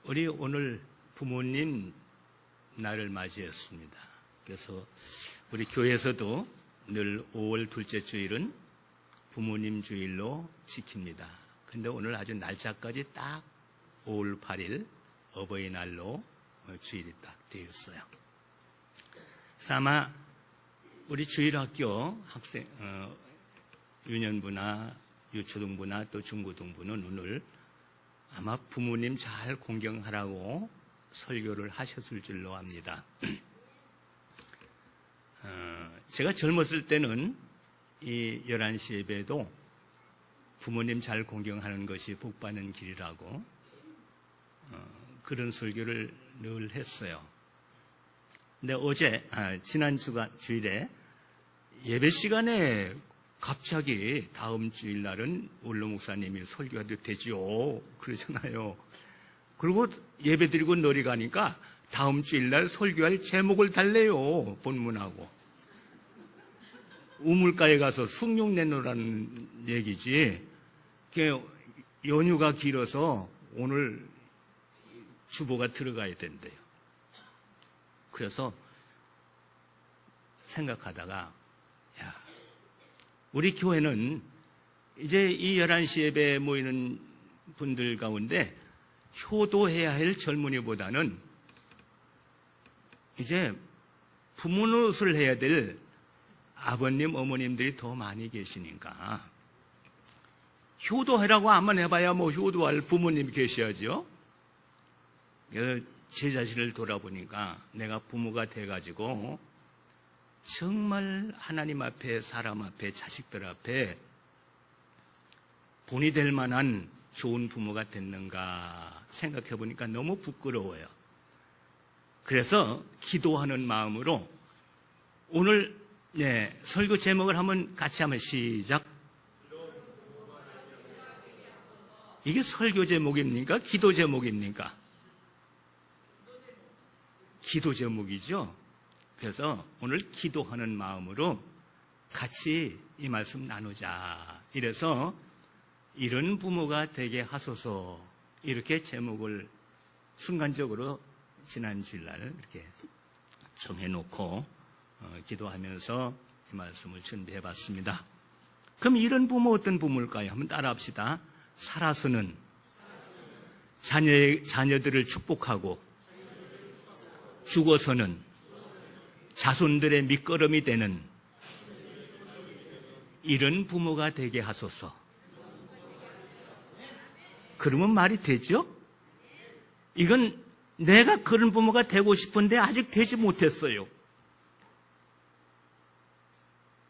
우리 오늘 부모님 날을 맞이했습니다. 그래서 우리 교회에서도 늘 5월 둘째 주일은 부모님 주일로 지킵니다. 근데 오늘 아주 날짜까지 딱 5월 8일 어버이날로 주일이 딱 되었어요. 그래서 아마 우리 주일학교 학생, 유년부나 유초등부나 또 중고등부는 오늘 아마 부모님 잘 공경하라고 설교를 하셨을 줄로 압니다. 제가 젊었을 때는 이 11시 예배도 부모님 잘 공경하는 것이 복받는 길이라고 그런 설교를 늘 했어요. 근데 지난 주일에 예배 시간에 갑자기 다음 주일날은 원로 목사님이 설교해도 되지요 그러잖아요. 그리고 예배 드리고 너리 가니까 다음 주일날 설교할 제목을 달래요. 본문하고 우물가에 가서 숭늉 내놓으라는 얘기지. 연휴가 길어서 오늘 주보가 들어가야 된대요. 그래서 생각하다가 우리 교회는 이제 이 11시 예배에 모이는 분들 가운데 효도해야 할 젊은이보다는 이제 부모 노릇을 해야 될 아버님, 어머님들이 더 많이 계시니까 효도하라고 한번 해봐야 뭐 효도할 부모님이 계셔야죠. 제 자신을 돌아보니까 내가 부모가 돼가지고 정말 하나님 앞에, 사람 앞에, 자식들 앞에 본이 될 만한 좋은 부모가 됐는가 생각해 보니까 너무 부끄러워요. 그래서 기도하는 마음으로 오늘 설교 제목을 같이 한번 시작. 이게 설교 제목입니까? 기도 제목입니까? 기도 제목이죠. 그래서 오늘 기도하는 마음으로 같이 이 말씀 나누자. 이래서 이런 부모가 되게 하소서 이렇게 제목을 순간적으로 지난 주일날 이렇게 정해놓고 기도하면서 이 말씀을 준비해봤습니다. 그럼 이런 부모 어떤 부모일까요? 한번 따라합시다. 살아서는 자녀들을 축복하고 죽어서는 자손들의 밑거름이 되는 이런 부모가 되게 하소서. 그러면 말이 되죠? 이건 내가 그런 부모가 되고 싶은데 아직 되지 못했어요.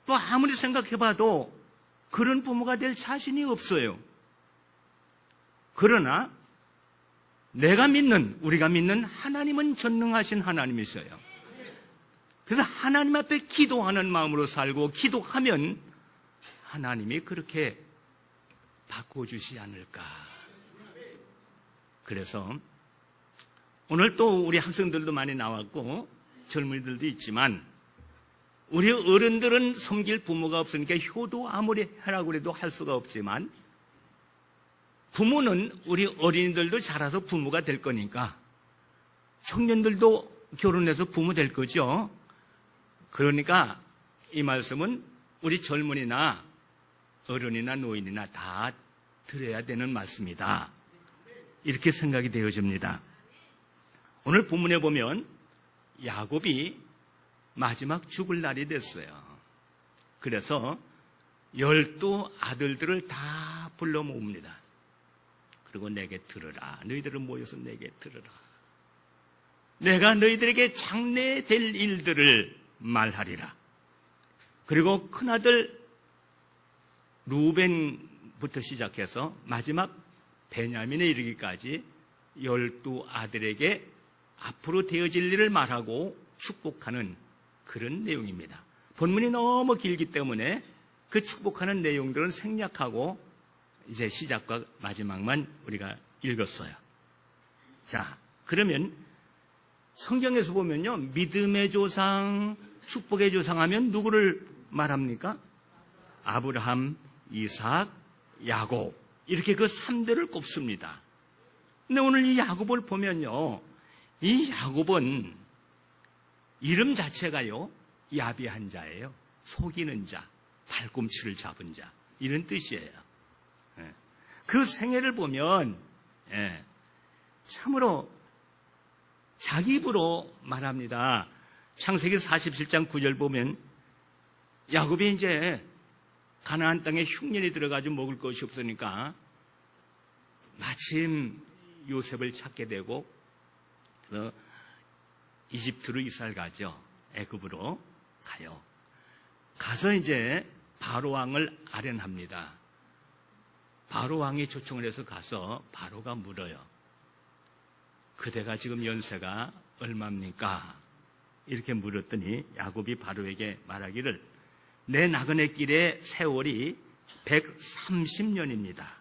또 아무리 생각해봐도 그런 부모가 될 자신이 없어요. 그러나 우리가 믿는 하나님은 전능하신 하나님이셔요. 그래서 하나님 앞에 기도하는 마음으로 살고 기도하면 하나님이 그렇게 바꿔주시지 않을까. 그래서 오늘 또 우리 학생들도 많이 나왔고 젊은이들도 있지만 우리 어른들은 섬길 부모가 없으니까 효도 아무리 하라고 해도 할 수가 없지만 부모는 우리 어린이들도 자라서 부모가 될 거니까 청년들도 결혼해서 부모 될 거죠. 그러니까 이 말씀은 우리 젊은이나 어른이나 노인이나 다 들어야 되는 말씀이다. 이렇게 생각이 되어집니다. 오늘 본문에 보면 야곱이 마지막 죽을 날이 됐어요. 그래서 12 아들들을 다 불러 모읍니다. 그리고 내게 들으라. 너희들은 모여서 내게 들으라. 내가 너희들에게 장래될 일들을 말하리라. 그리고 큰아들 루벤부터 시작해서 마지막 베냐민에 이르기까지 12 아들에게 앞으로 되어질 일을 말하고 축복하는 그런 내용입니다. 본문이 너무 길기 때문에 그 축복하는 내용들은 생략하고 이제 시작과 마지막만 우리가 읽었어요. 자, 그러면 성경에서 보면요, 믿음의 조상, 축복의 조상 하면 누구를 말합니까? 아브라함, 이삭, 야곱 이렇게 그 3대를 꼽습니다. 근데 오늘 이 야곱을 보면요, 이 야곱은 이름 자체가요, 야비한 자예요. 속이는 자, 발꿈치를 잡은 자, 이런 뜻이에요. 그 생애를 보면 참으로 자기 입으로 말합니다. 창세기 47장 9절 보면 야곱이 이제 가나안 땅에 흉년이 들어가지고 먹을 것이 없으니까 마침 요셉을 찾게 되고 이집트로 이사를 가죠. 애굽으로 가요. 가서 이제 바로 왕을 아련합니다. 바로 왕이 초청을 해서 가서 바로가 물어요. 그대가 지금 연세가 얼마입니까? 이렇게 물었더니 야곱이 바로에게 말하기를 내 나그네 길의 세월이 130년입니다.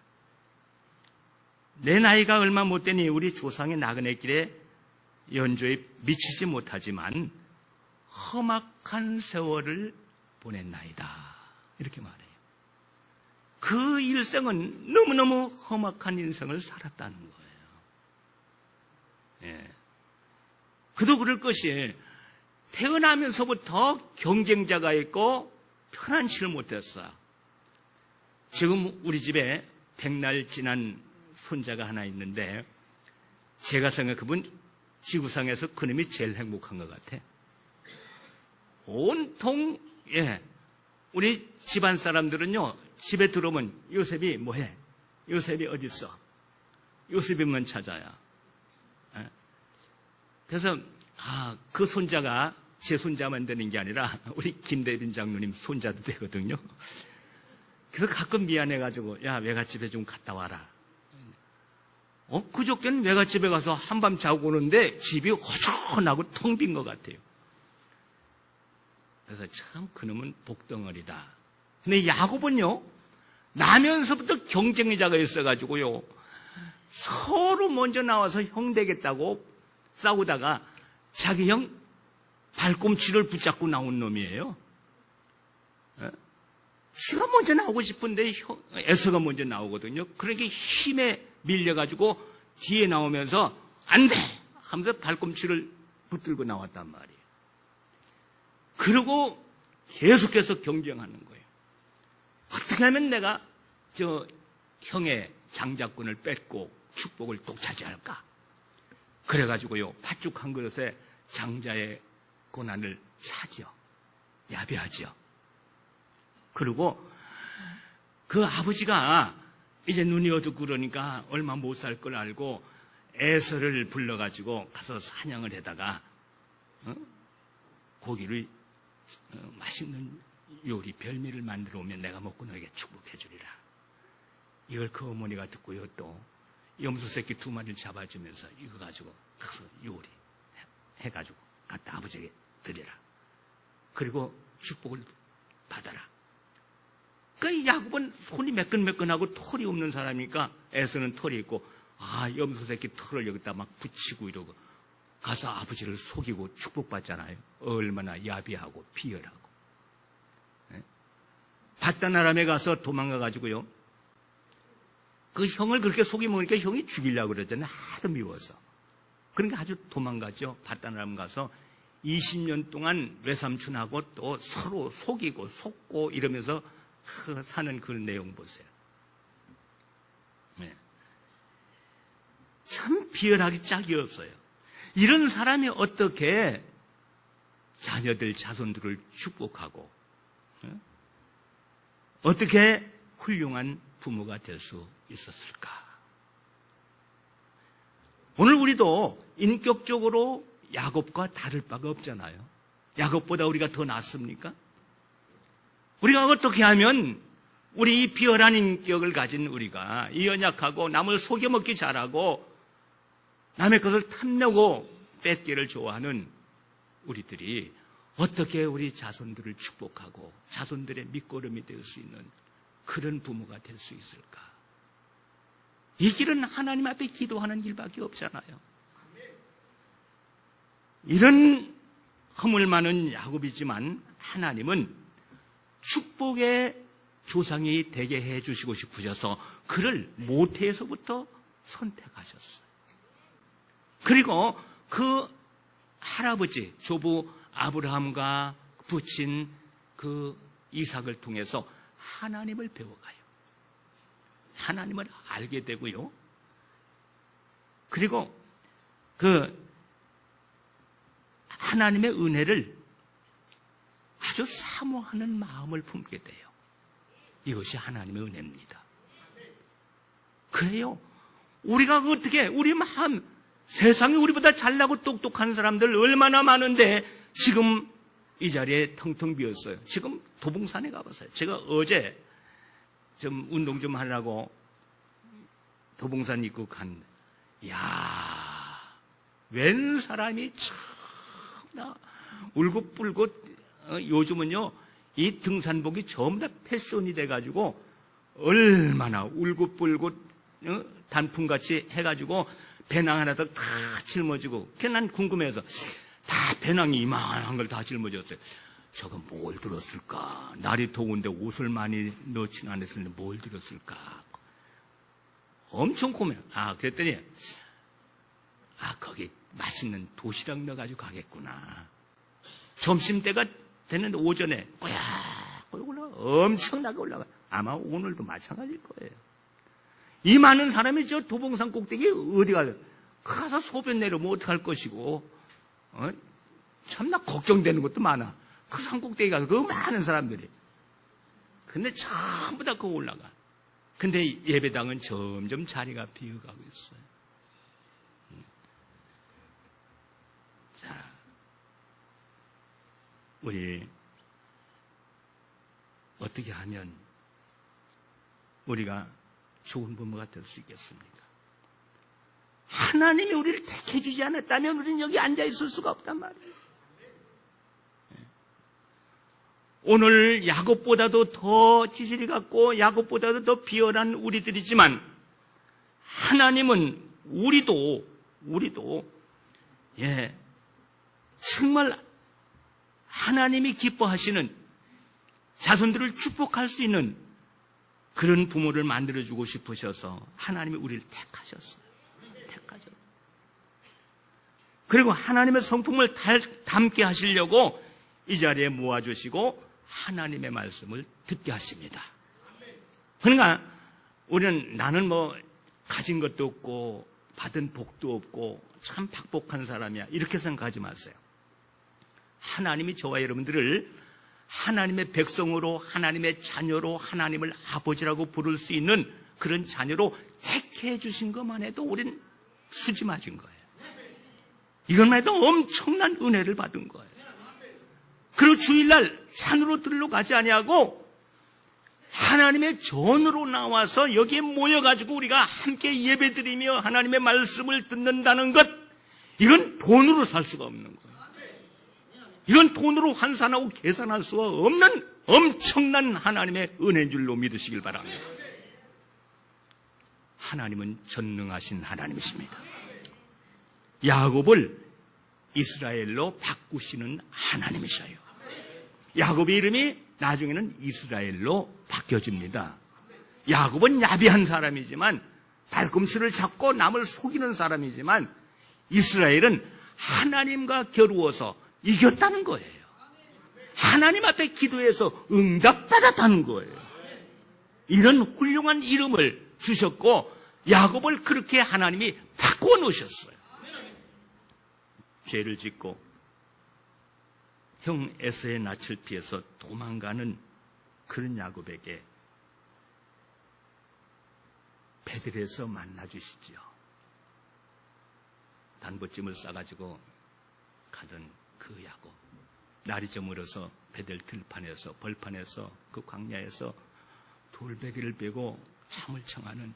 내 나이가 얼마 못 되니 우리 조상의 나그네 길에 연조에 미치지 못하지만 험악한 세월을 보냈나이다. 이렇게 말해요. 그 일생은 너무너무 험악한 인생을 살았다는 거예요. 그도 그럴 것이 태어나면서부터 경쟁자가 있고 편안치를 못했어요. 지금 우리 집에 100날 지난 손자가 하나 있는데 제가 생각해보면 지구상에서 그놈이 제일 행복한 것 같아. 온통 우리 집안 사람들은요, 집에 들어오면 요셉이 뭐해? 요셉이 어딨어? 요셉이만 찾아야. 그래서 그 손자가 제 손자만 되는 게 아니라 우리 김대빈 장로님 손자도 되거든요. 그래서 가끔 미안해가지고 야, 외갓집에 좀 갔다 와라. 그저께는 외갓집에 가서 한밤 자고 오는데 집이 허전하고 텅 빈 것 같아요. 그래서 참 그놈은 복덩어리다. 근데 야곱은요, 나면서부터 경쟁자가 있어가지고요, 서로 먼저 나와서 형 되겠다고 싸우다가 자기 형 발꿈치를 붙잡고 나온 놈이에요. 지가 먼저 나오고 싶은데 에서가 먼저 나오거든요. 그러니까 힘에 밀려가지고 뒤에 나오면서 안 돼! 하면서 발꿈치를 붙들고 나왔단 말이에요. 그리고 계속해서 경쟁하는 거예요. 어떻게 하면 내가 저 형의 장자권을 뺏고 축복을 꼭 차지할까? 그래가지고요, 팥죽 한 그릇에 장자의 고난을 사지요. 야비하지요. 그리고 그 아버지가 이제 눈이 어둡고 그러니까 얼마 못 살 걸 알고 에서를 불러가지고 가서 사냥을 해다가 고기를 맛있는 요리 별미를 만들어 오면 내가 먹고 너에게 축복해 주리라. 이걸 그 어머니가 듣고요, 또 염소 새끼 2마리를 잡아주면서 이거 가지고 가서 요리 해가지고 갖다 아버지에게 드리라. 그리고 축복을 받아라. 그 야곱은 손이 매끈매끈하고 털이 없는 사람이니까 에서는 털이 있고 염소 새끼 털을 여기다 막 붙이고 이러고 가서 아버지를 속이고 축복받잖아요. 얼마나 야비하고 비열하고. 바단 아람에 가서 도망가가지고요, 그 형을 그렇게 속이먹으니까 형이 죽이려고 그러잖아요. 하도 미워서. 그러니까 아주 도망가죠. 바단 아람 가서 20년 동안 외삼촌하고 또 서로 속이고 속고 이러면서 사는 그 내용 보세요. 참 비열하기 짝이 없어요. 이런 사람이 어떻게 자녀들, 자손들을 축복하고 어떻게 훌륭한 부모가 될 수 있었을까? 오늘 우리도 인격적으로 야곱과 다를 바가 없잖아요. 야곱보다 우리가 더 낫습니까? 우리가 어떻게 하면 우리 이 비열한 인격을 가진 우리가, 이 연약하고 남을 속여먹기 잘하고 남의 것을 탐내고 뺏기를 좋아하는 우리들이 어떻게 우리 자손들을 축복하고 자손들의 밑거름이 될 수 있는 그런 부모가 될 수 있을까? 이 길은 하나님 앞에 기도하는 길밖에 없잖아요. 이런 허물 많은 야곱이지만 하나님은 축복의 조상이 되게 해주시고 싶으셔서 그를 모태에서부터 선택하셨어요. 그리고 그 할아버지, 조부 아브라함과 부친 그 이삭을 통해서 하나님을 배워가요. 하나님을 알게 되고요. 그리고 그 하나님의 은혜를 아주 사모하는 마음을 품게 돼요. 이것이 하나님의 은혜입니다. 그래요. 우리가 어떻게, 우리 마음, 세상에 우리보다 잘나고 똑똑한 사람들 얼마나 많은데 지금 이 자리에 텅텅 비었어요. 지금 도봉산에 가봤어요. 제가 어제 좀 운동 좀 하려고 도봉산 입국한, 이야, 웬 사람이 참나 울긋불긋. 요즘은요, 이 등산복이 전부 다 패션이 돼가지고 얼마나 울긋불긋 단풍같이 해가지고 배낭 하나 더 다 짊어지고, 난 궁금해서 다 배낭이 이만한 걸 다 짊어졌어요. 저거 뭘 들었을까? 날이 더운데 옷을 많이 넣지는 않았는데 뭘 들었을까? 엄청 고민해요. 그랬더니 거기 맛있는 도시락 넣어가지고 가겠구나. 점심때가 되는 오전에 꼬약 엄청나게 올라가. 아마 오늘도 마찬가지일 거예요. 이 많은 사람이 저 도봉산 꼭대기 어디 가요? 가서 소변 내려면 어떡할 것이고, 참나 걱정되는 것도 많아. 그 산 꼭대기 가서 그 많은 사람들이. 근데 전부 다 그거 올라가. 근데 예배당은 점점 자리가 비어가고 있어요. 자, 우리 어떻게 하면 우리가 좋은 부모가 될 수 있겠습니까? 하나님이 우리를 택해주지 않았다면 우리는 여기 앉아있을 수가 없단 말이에요. 오늘 야곱보다도 더 지질이 같고 야곱보다도 더 비열한 우리들이지만 하나님은 우리도 정말 하나님이 기뻐하시는 자손들을 축복할 수 있는 그런 부모를 만들어주고 싶으셔서 하나님이 우리를 택하셨어요. 그리고 하나님의 성품을 담게 하시려고 이 자리에 모아주시고 하나님의 말씀을 듣게 하십니다. 그러니까 우리는 나는 가진 것도 없고 받은 복도 없고 참 박복한 사람이야, 이렇게 생각하지 마세요. 하나님이 저와 여러분들을 하나님의 백성으로, 하나님의 자녀로, 하나님을 아버지라고 부를 수 있는 그런 자녀로 택해 주신 것만 해도 우린 수지 맞은 거예요. 이것만 해도 엄청난 은혜를 받은 거예요. 그리고 주일날 산으로 들러가지 아니하고 하나님의 전으로 나와서 여기에 모여가지고 우리가 함께 예배드리며 하나님의 말씀을 듣는다는 것, 이건 돈으로 살 수가 없는 거예요. 이건 돈으로 환산하고 계산할 수가 없는 엄청난 하나님의 은혜인 줄로 믿으시길 바랍니다. 하나님은 전능하신 하나님이십니다. 야곱을 이스라엘로 바꾸시는 하나님이셔요. 야곱의 이름이 나중에는 이스라엘로 바뀌어집니다. 야곱은 야비한 사람이지만, 발꿈치를 잡고 남을 속이는 사람이지만, 이스라엘은 하나님과 겨루어서 이겼다는 거예요. 하나님 앞에 기도해서 응답받았다는 거예요. 이런 훌륭한 이름을 주셨고 야곱을 그렇게 하나님이 바꾸어 놓으셨어요. 죄를 짓고 형 에서의 낯을 피해서 도망가는 그런 야곱에게 베들에서 만나주시지요. 단보찜을 싸가지고 가던 그 야곱, 날이 저물어서 베델 들판에서, 벌판에서, 그 광야에서 돌베개를 베고 잠을 청하는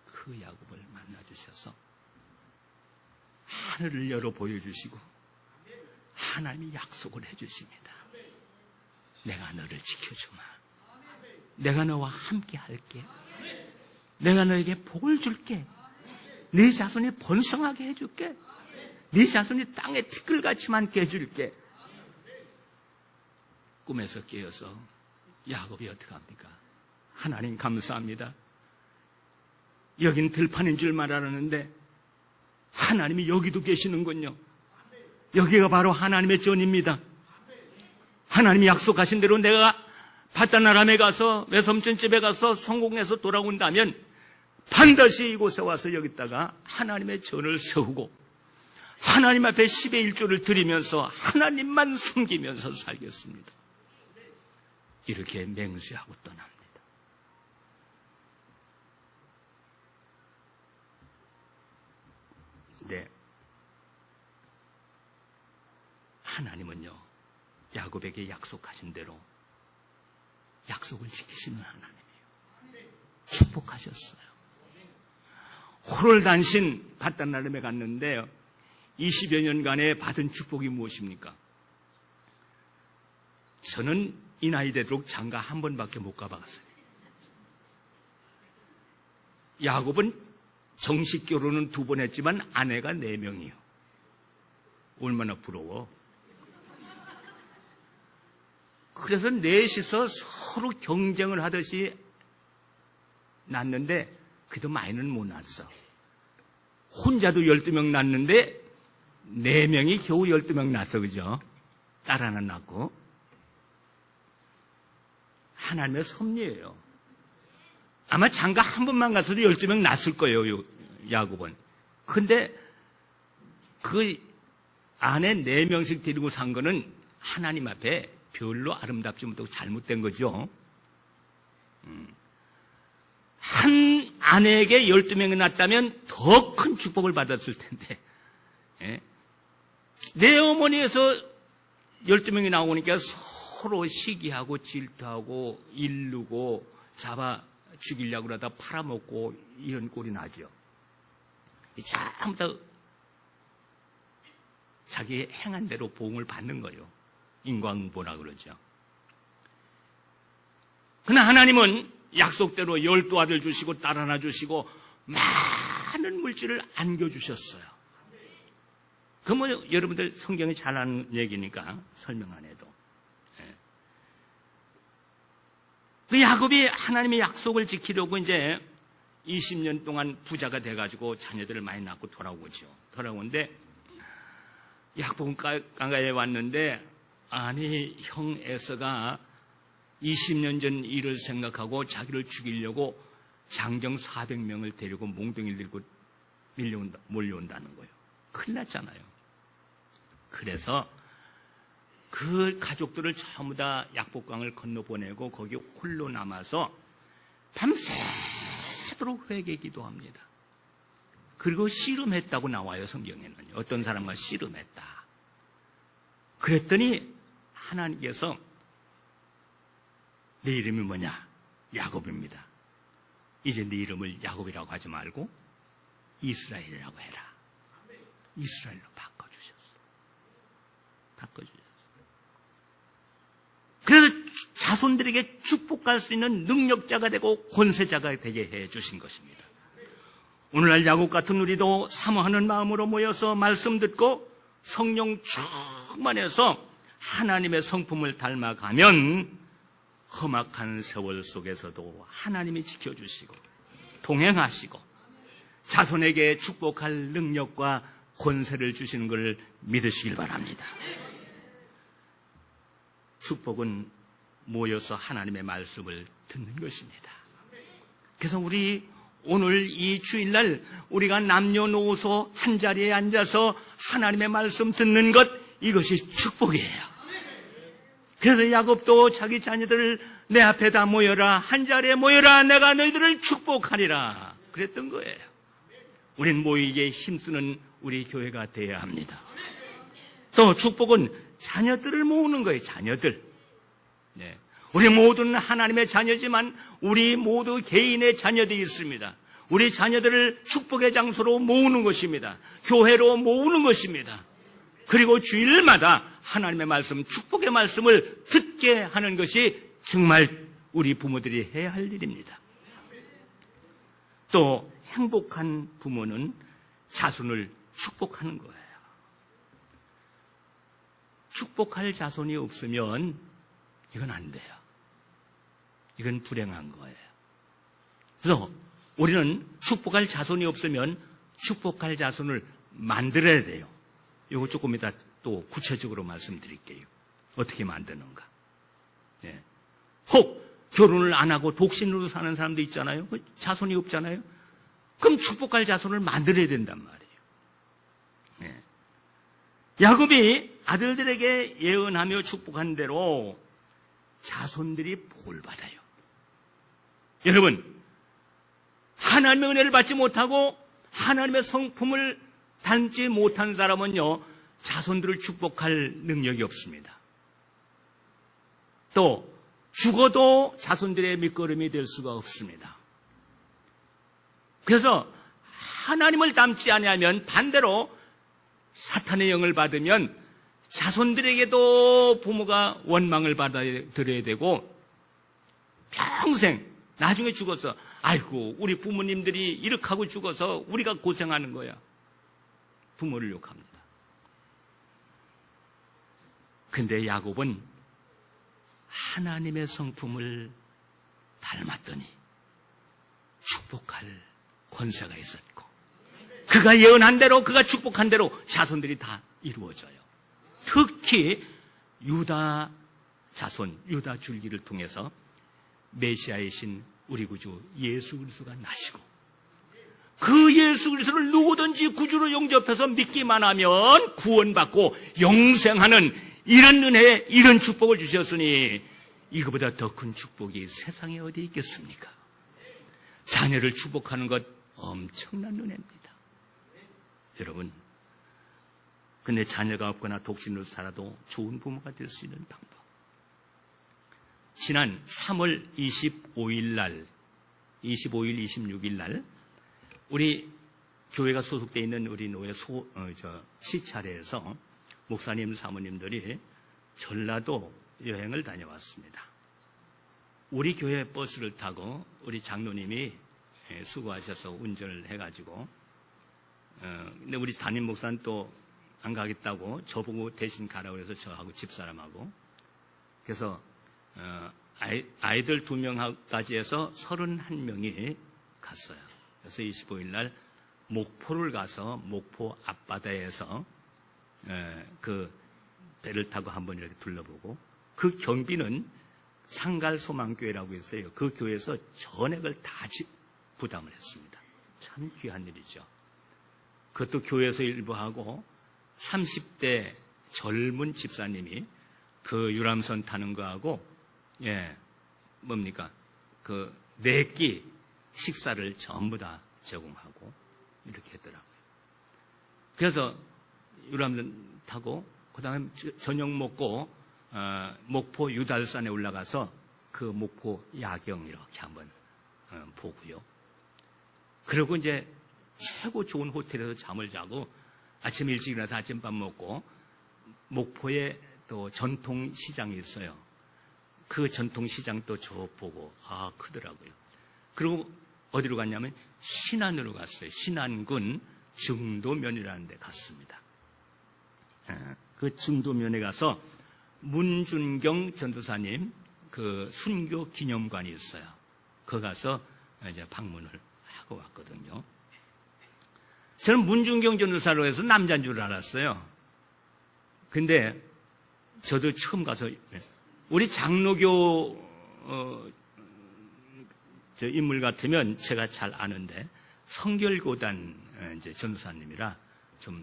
그 야곱을 만나주셔서 하늘을 열어 보여주시고 하나님이 약속을 해주십니다. 내가 너를 지켜주마. 내가 너와 함께 할게. 내가 너에게 복을 줄게. 네 자손이 번성하게 해줄게. 네 자손이 땅에 티끌같이 많게 해줄게. 꿈에서 깨어서 야곱이 어떻게 합니까? 하나님 감사합니다. 여긴 들판인 줄만 알았는데 하나님이 여기도 계시는군요. 여기가 바로 하나님의 전입니다. 하나님이 약속하신 대로 내가 바다나람에 가서 외삼촌집에 가서 성공해서 돌아온다면 반드시 이곳에 와서 여기다가 하나님의 전을 세우고 하나님 앞에 10의 1조를 드리면서 하나님만 섬기면서 살겠습니다. 이렇게 맹세하고 떠납니다. 네. 하나님은요, 야곱에게 약속하신 대로 약속을 지키시는 하나님이에요. 축복하셨어요. 호롤단신 바다나람에 갔는데 20여 년간에 받은 축복이 무엇입니까? 저는 이 나이 되도록 장가 한 번밖에 못 가봤어요. 야곱은 정식 결혼은 2번 했지만 아내가 4명이요. 얼마나 부러워. 그래서 넷이서 서로 경쟁을 하듯이 낳는데 그래도 많이는 못 낳았어. 혼자도 12명 낳는데 4명이 겨우 12명 낳았어. 그죠? 딸 하나 낳고. 하나님의 섭리예요. 아마 장가 한 번만 가서도 12명 낳았을 거예요, 야곱은. 근데 그 아내 4명씩 데리고 산 거는 하나님 앞에 별로 아름답지 못하고 잘못된 거죠. 한 아내에게 12명이 낳았다면 더 큰 축복을 받았을 텐데, 예? 내 어머니에서 12명이 나오니까 서로 시기하고 질투하고 일르고 잡아 죽이려고 그러다 팔아먹고 이런 꼴이 나죠. 전부 다 자기 행한 대로 보응을 받는 거예요. 인과응보라 그러죠. 그러나 하나님은 약속대로 12아들 주시고 딸 하나 주시고 많은 물질을 안겨주셨어요. 그 뭐 여러분들 성경이 잘 아는 얘기니까 설명 안 해도. 그 야곱이 하나님의 약속을 지키려고 이제 20년 동안 부자가 돼가지고 자녀들을 많이 낳고 돌아오죠. 돌아오는데 야곱은 강가에 왔는데 아니 형 에서가 20년 전 일을 생각하고 자기를 죽이려고 장정 400명을 데리고 몽둥이를 들고 몰려온다는 거예요. 큰일 났잖아요. 그래서 그 가족들을 전부 다 약복강을 건너보내고 거기 홀로 남아서 밤새도록 회개 기도합니다. 그리고 씨름했다고 나와요. 성경에는. 어떤 사람과 씨름했다. 그랬더니 하나님께서 내 이름이 뭐냐? 야곱입니다. 이제 네 이름을 야곱이라고 하지 말고 이스라엘이라고 해라. 이스라엘로 바꿔주셨어. 바꿔주셨어. 그래서 자손들에게 축복할 수 있는 능력자가 되고 권세자가 되게 해주신 것입니다. 오늘날 야곱 같은 우리도 사모하는 마음으로 모여서 말씀 듣고 성령 충만해서 하나님의 성품을 닮아가면 험악한 세월 속에서도 하나님이 지켜주시고 동행하시고 자손에게 축복할 능력과 권세를 주시는 것을 믿으시길 바랍니다. 축복은 모여서 하나님의 말씀을 듣는 것입니다. 그래서 우리 오늘 이 주일날 우리가 남녀노소 한 자리에 앉아서 하나님의 말씀 듣는 것, 이것이 축복이에요. 그래서 야곱도 자기 자녀들을 내 앞에다 모여라, 한 자리에 모여라, 내가 너희들을 축복하리라 그랬던 거예요. 우린 모이기에 힘쓰는 우리 교회가 되어야 합니다. 또 축복은 자녀들을 모으는 거예요. 자녀들. 네. 우리 모두는 하나님의 자녀지만 우리 모두 개인의 자녀들이 있습니다. 우리 자녀들을 축복의 장소로 모으는 것입니다. 교회로 모으는 것입니다. 그리고 주일마다 하나님의 말씀, 축복의 말씀을 듣게 하는 것이 정말 우리 부모들이 해야 할 일입니다. 또 행복한 부모는 자손을 축복하는 거예요. 축복할 자손이 없으면 이건 안 돼요. 이건 불행한 거예요. 그래서 우리는 축복할 자손이 없으면 축복할 자손을 만들어야 돼요. 이거 조금 이따 또 구체적으로 말씀드릴게요. 어떻게 만드는가. 예. 혹 결혼을 안 하고 독신으로 사는 사람도 있잖아요. 자손이 없잖아요. 그럼 축복할 자손을 만들어야 된단 말이에요. 예. 야곱이 아들들에게 예언하며 축복한 대로 자손들이 복을 받아요. 여러분, 하나님의 은혜를 받지 못하고 하나님의 성품을 닮지 못한 사람은요, 자손들을 축복할 능력이 없습니다. 또 죽어도 자손들의 밑거름이 될 수가 없습니다. 그래서 하나님을 닮지 아니하면 반대로 사탄의 영을 받으면 자손들에게도 부모가 원망을 받아들여야 되고 평생 나중에 죽어서 아이고 우리 부모님들이 이렇게 하고 죽어서 우리가 고생하는 거야. 부모를 욕합니다. 근데 야곱은 하나님의 성품을 닮았더니 축복할 권세가 있었고 그가 예언한 대로 그가 축복한 대로 자손들이 다 이루어져요. 특히 유다 자손, 유다 줄기를 통해서 메시아이신 우리 구주 예수 그리스도가 나시고 그 예수 그리스도를 누구든지 구주로 영접해서 믿기만 하면 구원받고 영생하는 이런 은혜, 이런 축복을 주셨으니 이거보다 더 큰 축복이 세상에 어디 있겠습니까? 자녀를 축복하는 것 엄청난 은혜입니다. 여러분, 근데 자녀가 없거나 독신으로 살아도 좋은 부모가 될 수 있는 방법. 지난 3월 25일 날, 25일, 26일 날 우리 교회가 소속되어 있는 우리 노예 시차례에서 목사님, 사모님들이 전라도 여행을 다녀왔습니다. 우리 교회 버스를 타고 우리 장로님이 수고하셔서 운전을 해가지고 근데 우리 담임 목사는 또 안 가겠다고 저보고 대신 가라고 해서 저하고 집사람하고 그래서 아이들 2명까지 해서 31명이 갔어요. 그래서 25일 날 목포를 가서 목포 앞바다에서 그 배를 타고 한번 이렇게 둘러보고 그 경비는 상갈소망교회라고 했어요. 그 교회에서 전액을 다 부담을 했습니다. 참 귀한 일이죠. 그것도 교회에서 일부 하고 30대 젊은 집사님이 그 유람선 타는 거하고 뭡니까? 그 4끼 식사를 전부 다 제공하고 이렇게 했더라고요. 그래서 유람선 타고 그 다음에 저녁 먹고 목포 유달산에 올라가서 그 목포 야경 이렇게 한번 보고요. 그리고 이제 최고 좋은 호텔에서 잠을 자고 아침 일찍 일어나서 아침밥 먹고 목포에 또 전통시장이 있어요. 그 전통시장 또 저 보고 크더라고요. 그리고 어디로 갔냐면 신안으로 갔어요. 신안군 증도면이라는 데 갔습니다. 그 증도면에 가서 문준경 전도사님 그 순교 기념관이 있어요. 거기 가서 이제 방문을 하고 왔거든요. 저는 문준경 전도사로 해서 남자인 줄 알았어요. 근데 저도 처음 가서 우리 장로교 저 인물 같으면 제가 잘 아는데 성결교단 이제 전도사님이라 좀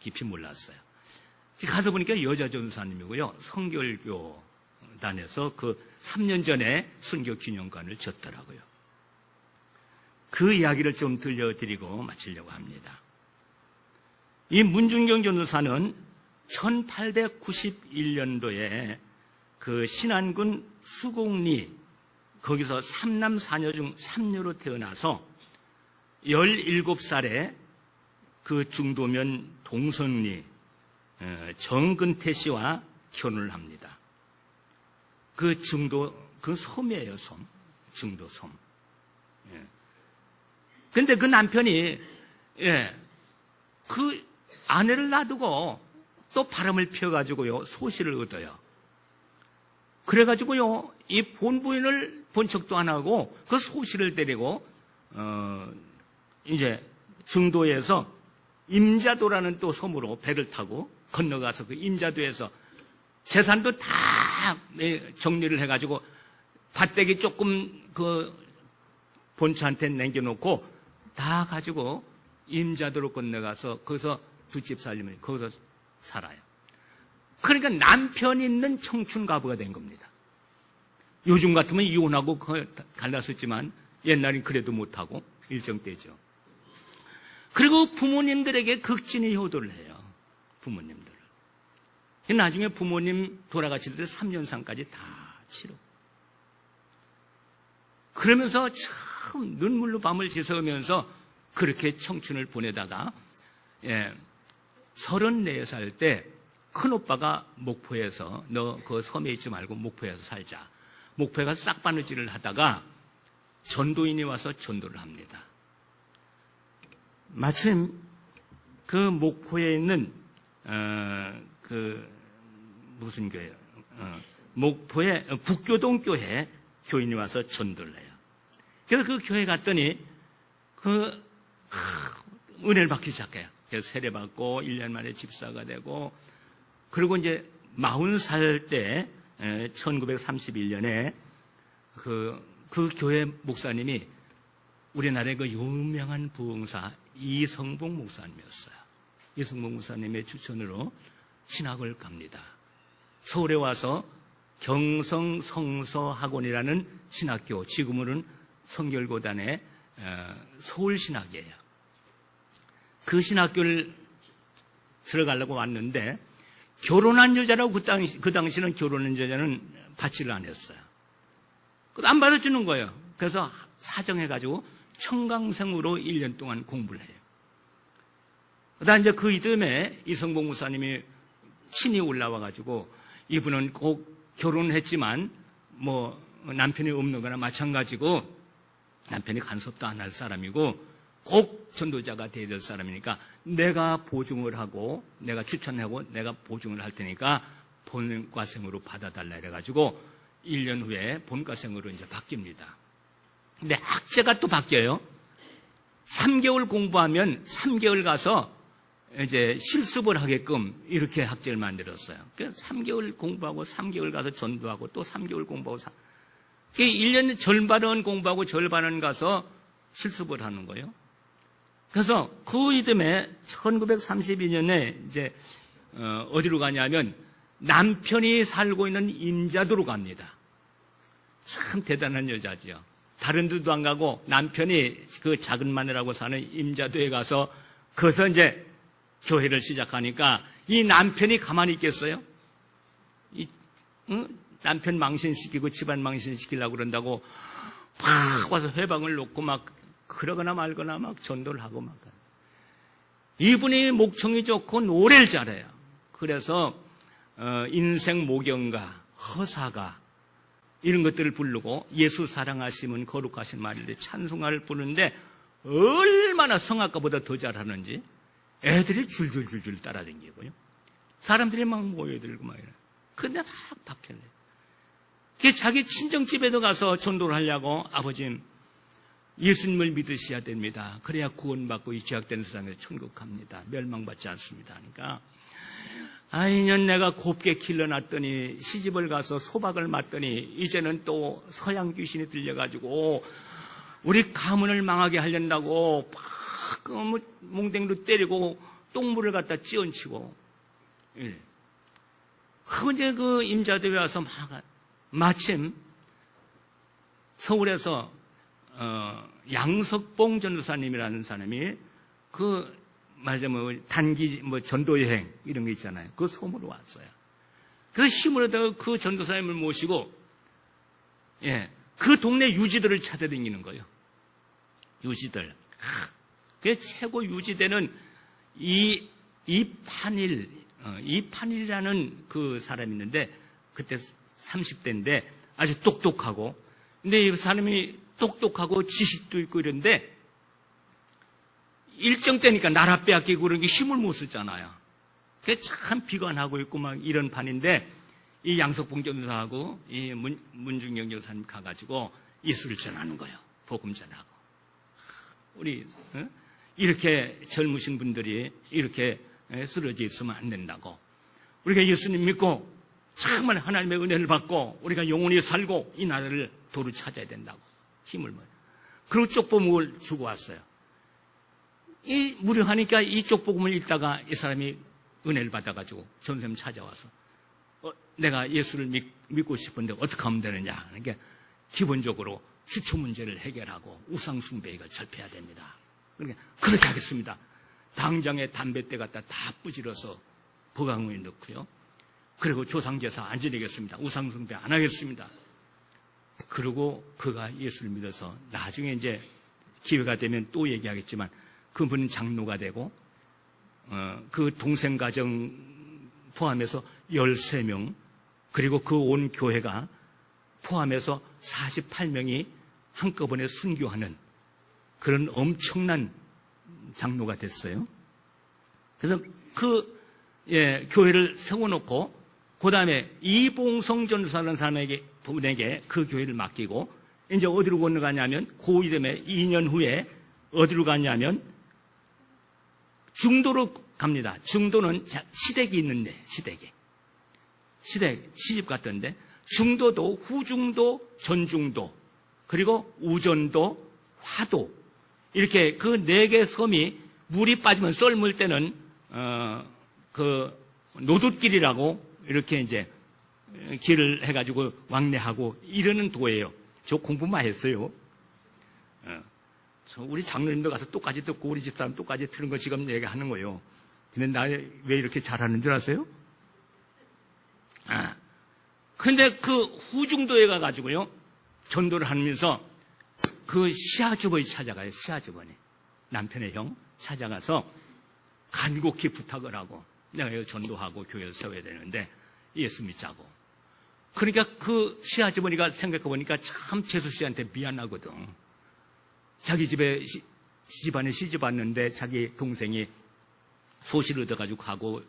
깊이 몰랐어요. 가서 보니까 여자 전도사님이고요. 성결교단에서 그 3년 전에 순교 기념관을 졌더라고요. 그 이야기를 좀 들려드리고 마치려고 합니다. 이 문준경 전도사는 1891년도에 그 신안군 수곡리 거기서 3남 4녀 중 3녀로 태어나서 17살에 그 중도면 동성리 정근태 씨와 결혼을 합니다. 그 섬이에요, 섬. 증도 섬. 근데 그 남편이, 그 아내를 놔두고 또 바람을 피워가지고요, 소시를 얻어요. 그래가지고요, 이 본부인을 본 척도 안 하고 그 소시를 데리고, 이제 중도에서 임자도라는 또 섬으로 배를 타고 건너가서 그 임자도에서 재산도 다 정리를 해가지고 밭대기 조금 그 본처한테 남겨놓고 다 가지고 임자도로 건너가서 거기서 두 집 살림을 거기서 살아요. 그러니까 남편 있는 청춘 가부가 된 겁니다. 요즘 같으면 이혼하고 갈랐었지만 옛날엔 그래도 못하고 일정 때죠. 그리고 부모님들에게 극진히 효도를 해요. 부모님들을. 나중에 부모님 돌아가실 때 3년상까지 다 치르고. 그러면서 참 눈물로 밤을 지새우면서 그렇게 청춘을 보내다가 34살 때 큰오빠가 목포에서 너 그 섬에 있지 말고 목포에서 살자. 목포에 가서 싹바느질을 하다가 전도인이 와서 전도를 합니다. 마침 그 목포에 있는 무슨 교회요? 목포의 북교동 교회 교인이 와서 전도를 해요. 그래서 그 교회 갔더니 은혜를 받기 시작해요. 그래서 세례받고 1년 만에 집사가 되고, 그리고 이제 40살 때 1931년에 그 교회 목사님이 우리나라의 그 유명한 부흥사 이성봉 목사님이었어요. 이성봉 목사님의 추천으로 신학을 갑니다. 서울에 와서 경성성서학원이라는 신학교, 지금은 성결고단의 서울신학이에요. 그 신학교를 들어가려고 왔는데 결혼한 여자라고 그 당시는 결혼한 여자는 받지를 안 했어요. 안 받아주는 거예요. 그래서 사정해가지고 청강생으로 1년 동안 공부를 해요. 그다음 이제 그 이듬해 이성봉 목사님이 친히 올라와가지고 이분은 꼭 결혼했지만 뭐 남편이 없는 거나 마찬가지고 남편이 간섭도 안 할 사람이고 꼭 전도자가 되어야 될 사람이니까 내가 보증을 하고 내가 추천하고 내가 보증을 할 테니까 본과생으로 받아달라 이래가지고 1년 후에 본과생으로 이제 바뀝니다. 근데 학제가 또 바뀌어요. 3개월 공부하면 3개월 가서 이제 실습을 하게끔 이렇게 학제를 만들었어요. 그래서 3개월 공부하고 3개월 가서 전도하고 또 3개월 공부하고 1년 절반은 공부하고 절반은 가서 실습을 하는 거예요. 그래서 그 이듬해 1932년에 이제 어디로 가냐면 남편이 살고 있는 임자도로 갑니다. 참 대단한 여자지요. 다른 데도 안 가고 남편이 그 작은 마늘하고 사는 임자도에 가서 거기서 이제 교회를 시작하니까 이 남편이 가만히 있겠어요? 남편 망신시키고 집안 망신시키려고 그런다고 막 와서 회방을 놓고 막 그러거나 말거나 막 전도를 하고 막. 이분이 목청이 좋고 노래를 잘해요. 그래서 인생 모경가, 허사가 이런 것들을 부르고 예수 사랑하시면 거룩하신 말인데 찬송가를 부르는데 얼마나 성악가보다 더 잘하는지 애들이 줄줄줄줄 따라다니고요. 사람들이 막 모여들고 막 이래. 근데 막 박혀내. 자기 친정집에도 가서 전도를 하려고 아버지 예수님을 믿으셔야 됩니다. 그래야 구원받고 이 죄악된 세상에 천국 갑니다. 멸망받지 않습니다. 하니까 이년 내가 곱게 길러놨더니 시집을 가서 소박을 맞더니 이제는 또 서양 귀신이 들려가지고 우리 가문을 망하게 하려고 막 몽댕이로 때리고 똥물을 갖다 찌얹히고 이래. 이제 그 임자도에 와서 마침 서울에서 양석봉 전도사님이라는 사람이 말하자면 단기 전도 여행 이런 거 있잖아요. 그 섬으로 왔어요. 그 힘을 얻어 그 전도사님을 모시고 그 동네 유지들을 찾아다니는 거예요. 유지들. 그 최고 유지되는 이판일이라는 그 사람이 있는데 그때 30대인데 아주 똑똑하고 근데 이 사람이 똑똑하고 지식도 있고 이런데 일정 때니까 나라 빼앗기고 그런 게 힘을 못 쓰잖아요. 그게 참 비관하고 있고 막 이런 판인데 이 양석봉 전도사하고 이 문중영 전도사님 가가지고 예수를 전하는 거예요. 복음 전하고. 우리 이렇게 젊으신 분들이 이렇게 쓰러져 있으면 안 된다고. 우리가 예수님 믿고 정말 하나님의 은혜를 받고 우리가 영원히 살고 이 나라를 도로 찾아야 된다고 힘을 모아. 그리고 쪽보목을 주고 왔어요. 이 무료하니까 이 쪽보금을 읽다가 이 사람이 은혜를 받아가지고 전선생님 찾아와서 내가 예수를 믿고 싶은데 어떻게 하면 되느냐. 그러니까 기본적으로 기초 문제를 해결하고 우상숭배 이걸 절폐해야 됩니다. 그러니까 그렇게 하겠습니다. 당장에 담뱃대 갖다 다 부질러서 보강에 넣고요. 그리고 조상제사 안 지내겠습니다. 우상숭배 안 하겠습니다. 그리고 그가 예수를 믿어서 나중에 이제 기회가 되면 또 얘기하겠지만 그분은 장로가 되고 그 동생 가정 포함해서 13명 그리고 그 온 교회가 포함해서 48명이 한꺼번에 순교하는 그런 엄청난 장로가 됐어요. 그래서 교회를 세워놓고 그 다음에 이봉성 전도사라는 사람에게 분에게 그 교회를 맡기고 이제 어디로 건너가냐면 고위됨에 2년 후에 어디로 가냐면 중도로 갑니다. 중도는 시댁이 있는데 시댁 시집 갔던데 중도도 후중도 전중도 그리고 우전도 화도 이렇게 그 4개 섬이 물이 빠지면 썰물 때는 그 노둣길이라고 이렇게 이제 길을 해가지고 왕래하고 이러는 도예요. 저 공부 많이 했어요. 우리 장로님도 가서 똑같이 듣고 우리 집사람 똑같이 들은 거 지금 얘기하는 거예요. 근데 나 왜 이렇게 잘하는 줄 아세요? 근데 그 후중도에 가가지고요 전도를 하면서 그 시아주버니 찾아가요. 시아주버니 남편의 형 찾아가서 간곡히 부탁을 하고 내가 이거 전도하고 교회를 세워야 되는데 예수 믿자고. 그러니까 그 시아주버니가 생각해보니까 참 재수 씨한테 미안하거든. 자기 집에 집안에 시집 왔는데 자기 동생이 소식을 얻어가지고 가고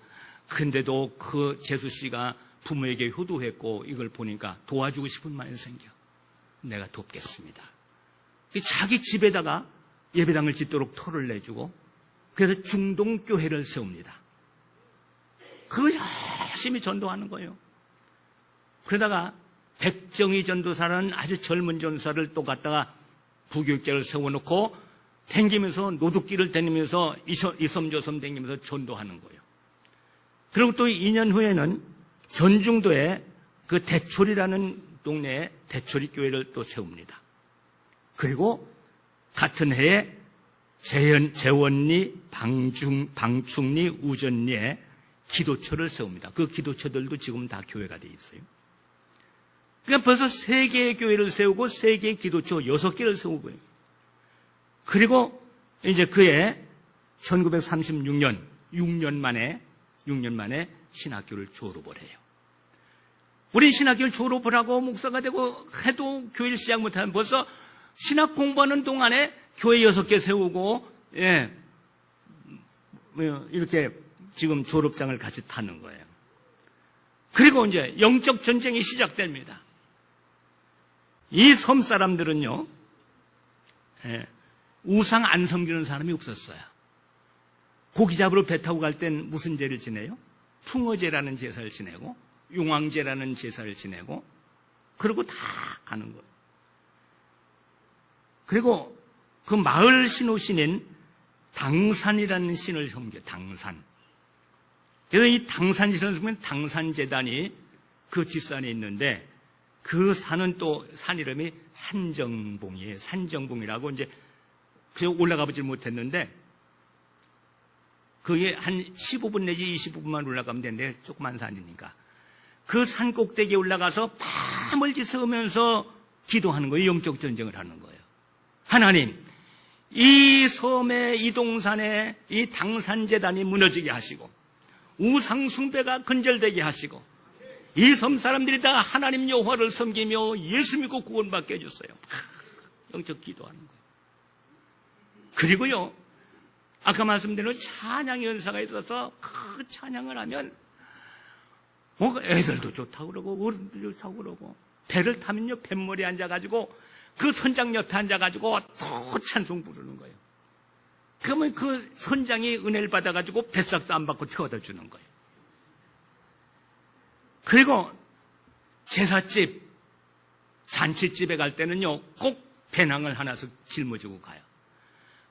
근데도 그 재수 씨가 부모에게 효도했고 이걸 보니까 도와주고 싶은 마음이 생겨. 내가 돕겠습니다. 자기 집에다가 예배당을 짓도록 토를 내주고 그래서 중동교회를 세웁니다. 그걸 열심히 전도하는 거예요. 그러다가 백정희 전도사라는 아주 젊은 전도사를 또 갖다가 부교육자를 세워놓고 댕기면서 노둣길을 다니면서 이섬저섬 댕기면서 전도하는 거예요. 그리고 또 2년 후에는 전중도에 그 대초리라는 동네에 대초리 교회를 또 세웁니다. 그리고 같은 해에 재원리, 방충리, 우전리에 기도처를 세웁니다. 그 기도처들도 지금 다 교회가 돼 있어요. 그러니까 벌써 3개의 교회를 세우고 3개의 기도처 6개를 세우고요. 그리고 이제 그해 1936년 6년 만에 신학교를 졸업을 해요. 우리 신학교를 졸업을 하고 목사가 되고 해도 교회를 시작 못하면 벌써 신학 공부하는 동안에 교회 6개 세우고 이렇게 지금 졸업장을 같이 타는 거예요. 그리고 이제 영적 전쟁이 시작됩니다. 이 섬 사람들은요 우상 안 섬기는 사람이 없었어요. 고기 잡으러 배 타고 갈 땐 무슨 제를 지내요? 풍어제라는 제사를 지내고 용왕제라는 제사를 지내고 그리고 다 가는 거예요. 그리고 그 마을 신우신인 당산이라는 신을 섬겨요. 당산. 그래서 이 당산신을 섬기면 당산재단이 그 뒷산에 있는데 그 산은 또 산 이름이 산정봉이에요. 산정봉이라고 이제 그 올라가 보질 못했는데 그게 한 15분 내지 25분만 올라가면 되는데 조그만 산이니까 그 산 꼭대기에 올라가서 밤을 지새우면서 기도하는 거예요. 영적 전쟁을 하는 거예요. 하나님, 이 섬에 이 동산에 이 당산재단이 무너지게 하시고 우상숭배가 근절되게 하시고 이 섬 사람들이 다 하나님 여호와를 섬기며 예수 믿고 구원받게 해주세요. 영적 기도하는 거예요. 그리고요 아까 말씀드린 찬양의 은사가 있어서 그 찬양을 하면 애들도 좋다고 그러고 어른도 좋다고 그러고 배를 타면요 뱃머리에 앉아가지고 그 선장 옆에 앉아가지고 또 찬송 부르는 거예요. 그러면 그 선장이 은혜를 받아가지고 뱃삭도 안 받고 태워다 주는 거예요. 그리고 제사집, 잔치집에 갈 때는요, 꼭 배낭을 하나씩 짊어지고 가요.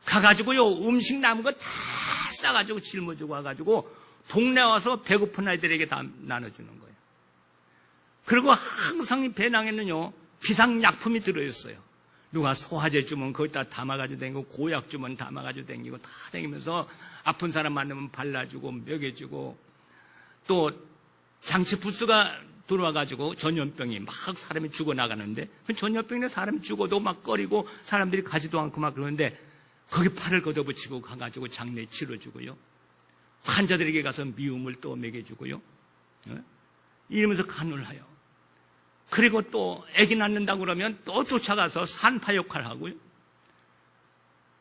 가가지고요, 음식 남은 거 다 싸가지고 짊어지고 와가지고 동네 와서 배고픈 아이들에게 다 나눠주는 거예요. 그리고 항상 이 배낭에는요, 비상약품이 들어있어요. 누가 소화제 주면 거기다 담아가지고 다니고, 고약 주면 담아가지고 다니고, 다 다니면서 아픈 사람 만나면 발라주고, 먹여주고, 또 장치 부스가 들어와가지고 전염병이 막 사람이 죽어나가는데, 그 전염병에 사람이 죽어도 막 꺼리고 사람들이 가지도 않고 막 그러는데, 거기 팔을 걷어붙이고 가가지고 장례 치러주고요. 환자들에게 가서 미움을 또 먹여주고요. 이러면서 간호를 해요. 그리고 또 아기 낳는다고 그러면 또 쫓아가서 산파 역할을 하고요.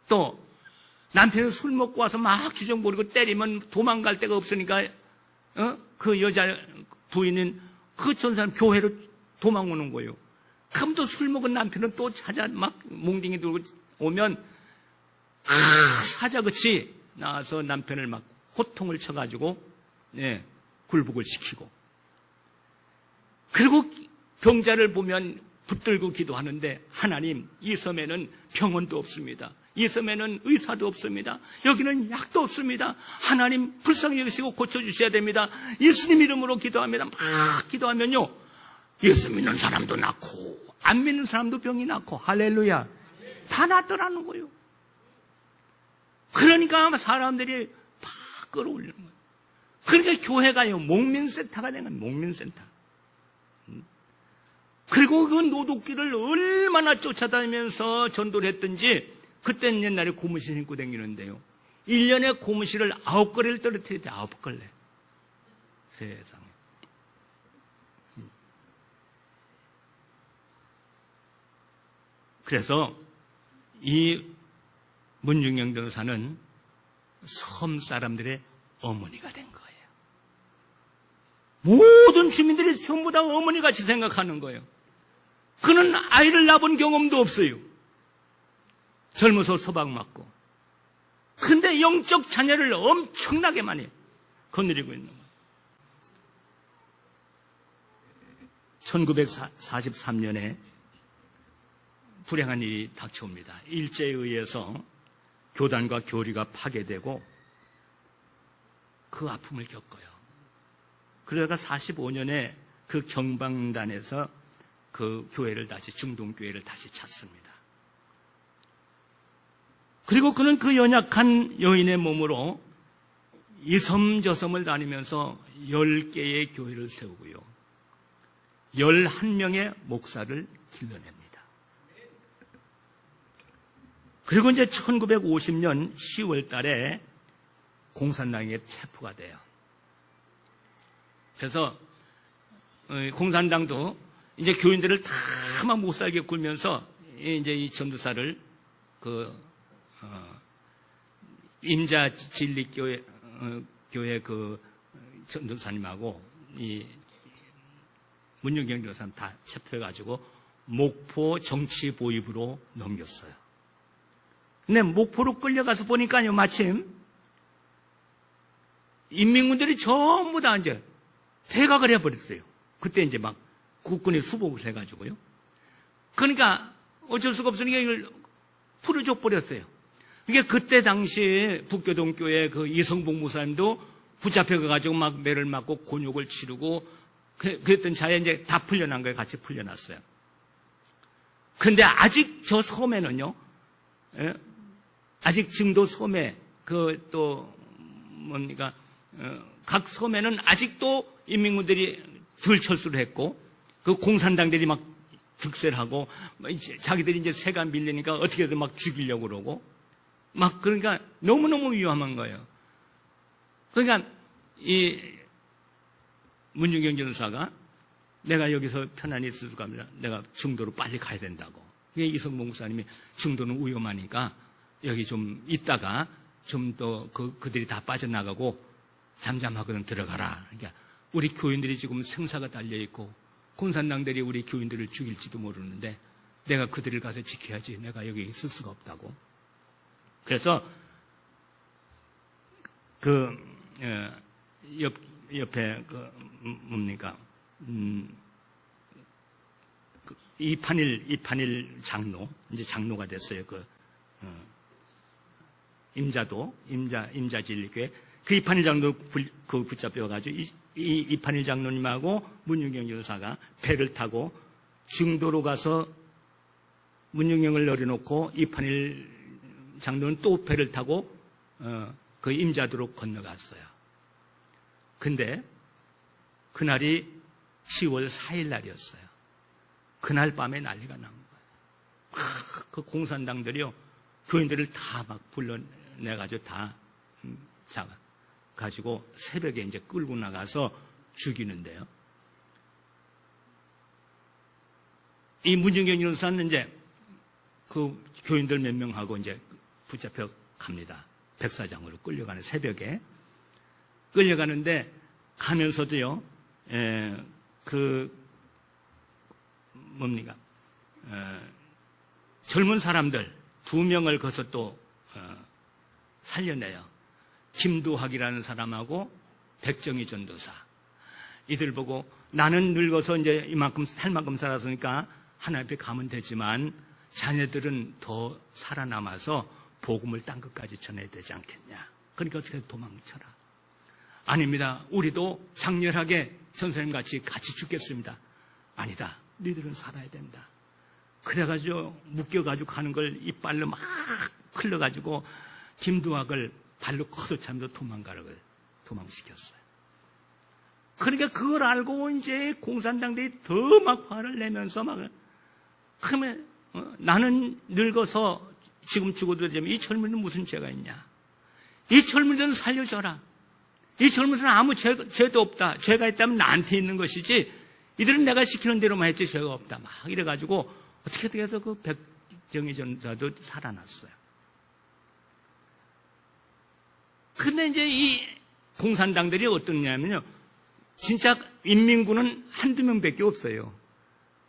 또 남편이 술 먹고 와서 막 주정 부리고 때리면 도망갈 데가 없으니까 그 여자 부인은 그 전사람 교회로 도망오는 거예요. 그럼 또 술 먹은 남편은 또 찾아 막 몽둥이 들고 오면 사자같이 나와서 남편을 막 호통을 쳐가지고 굴복을 시키고, 그리고 병자를 보면 붙들고 기도하는데, 하나님, 이 섬에는 병원도 없습니다. 이 섬에는 의사도 없습니다. 여기는 약도 없습니다. 하나님 불쌍히 여기시고 고쳐주셔야 됩니다. 예수님 이름으로 기도합니다. 막 기도하면요, 예수 믿는 사람도 낫고 안 믿는 사람도 병이 낫고, 할렐루야, 다 낫더라는 거예요. 그러니까 사람들이 막 끌어올리는 거예요. 그러니까 교회가요, 목민센터가 되는 거예요. 목민센터. 그리고 그 노독기를 얼마나 쫓아다니면서 전도를 했든지, 그때는 옛날에 고무신 신고 다니는데요, 1년에 고무신을 9걸레를 떨어뜨릴 때 9걸레. 세상에. 그래서 이 문중영 전사는 섬 사람들의 어머니가 된 거예요. 모든 주민들이 전부 다 어머니같이 생각하는 거예요. 그는 아이를 낳아본 경험도 없어요. 젊어서 소박 맞고. 근데 영적 자녀를 엄청나게 많이 거느리고 있는 거예요. 1943년에 불행한 일이 닥쳐옵니다. 일제에 의해서 교단과 교리가 파괴되고 그 아픔을 겪어요. 그러다가 45년에 그 경방단에서 그 교회를 다시, 중동교회를 다시 찾습니다. 그리고 그는 그 연약한 여인의 몸으로 이 섬 저 섬을 다니면서 10개의 교회를 세우고요, 11명의 목사를 길러냅니다. 그리고 이제 1950년 10월 달에 공산당에 체포가 돼요. 그래서 공산당도 이제 교인들을 다 막 못 살게 굴면서 이제 이 전도사를 임자 진리교회 교회 그 전도사님하고 이 문중경 전도사님 다 체포해가지고 목포 정치보위부로 넘겼어요. 근데 목포로 끌려가서 보니까요, 마침 인민군들이 전부 다 이제 퇴각을 해버렸어요. 그때 이제 막 국군이 수복을 해가지고요. 그러니까 어쩔 수가 없으니까 이걸 풀어줘 버렸어요. 그러니까 그때 당시 북교동교회 그 이성복 목사님도 붙잡혀가지고 막 매를 맞고 곤욕을 치르고 그랬던 자에 이제 다 풀려난 거예요. 같이 풀려났어요. 근데 아직 저 섬에는요, 아직 증도 섬에 그 또 뭡니까, 각 섬에는 아직도 인민군들이 덜 철수를 했고, 그 공산당들이 막 득세를 하고, 자기들이 이제 새가 밀리니까 어떻게든 막 죽이려고 그러고, 막 그러니까 너무너무 위험한 거예요. 그러니까 이 문중경 전사가 내가 여기서 편안히 있을 수가 없다, 내가 중도로 빨리 가야 된다고. 이성봉 목사님이 중도는 위험하니까 여기 좀 있다가 좀 더 그들이 다 빠져나가고 잠잠하거든 들어가라. 그러니까 우리 교인들이 지금 생사가 달려있고 공산당들이 우리 교인들을 죽일지도 모르는데 내가 그들을 가서 지켜야지, 내가 여기 있을 수가 없다고. 그래서 옆에 뭡니까? 이판일 장로, 이제 장로가 됐어요. 임자진리교회. 그 이판일 장로 붙잡혀가지고 이판일 장로님하고 문윤경 교사가 배를 타고 중도로 가서 문윤경을 내려놓고 이판일 장로는 또 배를 타고 그 임자도로 건너갔어요. 근데 그날이 10월 4일 날이었어요. 그날 밤에 난리가 난 거예요. 그 공산당들이요, 교인들을 다 막 불러내가지고 다 잡아가지고 새벽에 이제 끌고 나가서 죽이는데요. 이 문준경 윤사는 이제 그 교인들 몇 명하고 이제 붙잡혀 갑니다. 백사장으로 끌려가는 새벽에. 끌려가는데 가면서도요, 젊은 사람들 2명을 거기서 또 살려내요. 김두학이라는 사람하고 백정희 전도사. 이들 보고 나는 늙어서 이제 이만큼 살 만큼 살았으니까 하나님 앞에 가면 되지만 자녀들은 더 살아남아서 복음을 땅 끝까지 전해야 되지 않겠냐. 그러니까 어떻게 도망쳐라. 아닙니다. 우리도 장렬하게 전사님 같이 죽겠습니다. 아니다. 너희들은 살아야 된다. 그래가지고 묶여가지고 가는 걸 이빨로 막 흘러가지고 김두학을 발로 걷어차면서 도망시켰어요. 그러니까 그걸 알고 이제 공산당들이 더 막 화를 내면서 그러면 나는 늙어서 지금 죽어도 되지만 이 젊은이는 무슨 죄가 있냐. 이 젊은이들은 살려줘라. 이 젊은이들은 아무 죄도 없다. 죄가 있다면 나한테 있는 것이지 이들은 내가 시키는 대로만 했지 죄가 없다. 막 이래가지고 어떻게 해서 그 백정희 전도사도 살아났어요. 근데 이제 이 공산당들이 어떠냐면요, 진짜 인민군은 한두 명밖에 없어요.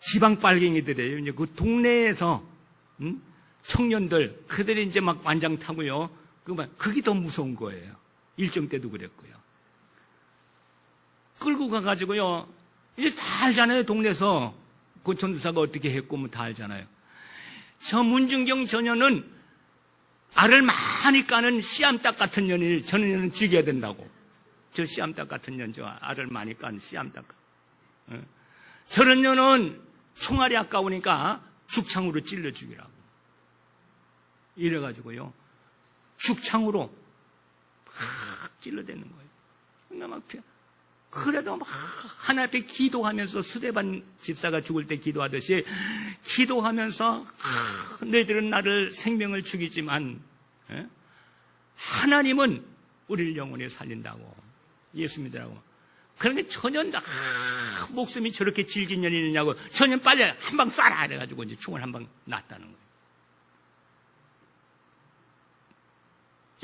지방 빨갱이들이에요. 이제 그 동네에서 청년들 그들이 이제 막 완장 타고요. 그게 더 무서운 거예요. 일정 때도 그랬고요. 끌고 가가지고요. 이제 다 알잖아요. 동네에서 그 전도사가 어떻게 했고 뭐 다 알잖아요. 저 문준경 전녀는 알을 많이 까는 씨암탉 같은 년을 저는 죽여야 된다고. 저 씨암탉 같은 년, 저 알을 많이 까는 씨암탉. 저런 년은 총알이 아까우니까 죽창으로 찔러 죽이라고. 이래가지고요, 죽창으로 막 찔러대는 거예요. 그래도 막 하나님 앞에 기도하면서 스데반 집사가 죽을 때 기도하듯이 기도하면서 너희들은 나를 생명을 죽이지만 하나님은 우리를 영원히 살린다고, 예수 믿으라고. 그러니까 전혀 목숨이 저렇게 질긴 년이 있느냐고, 전혀 빨리 한 방 쏴라 이래가지고 이제 총을 한 방 놨다는 거예요.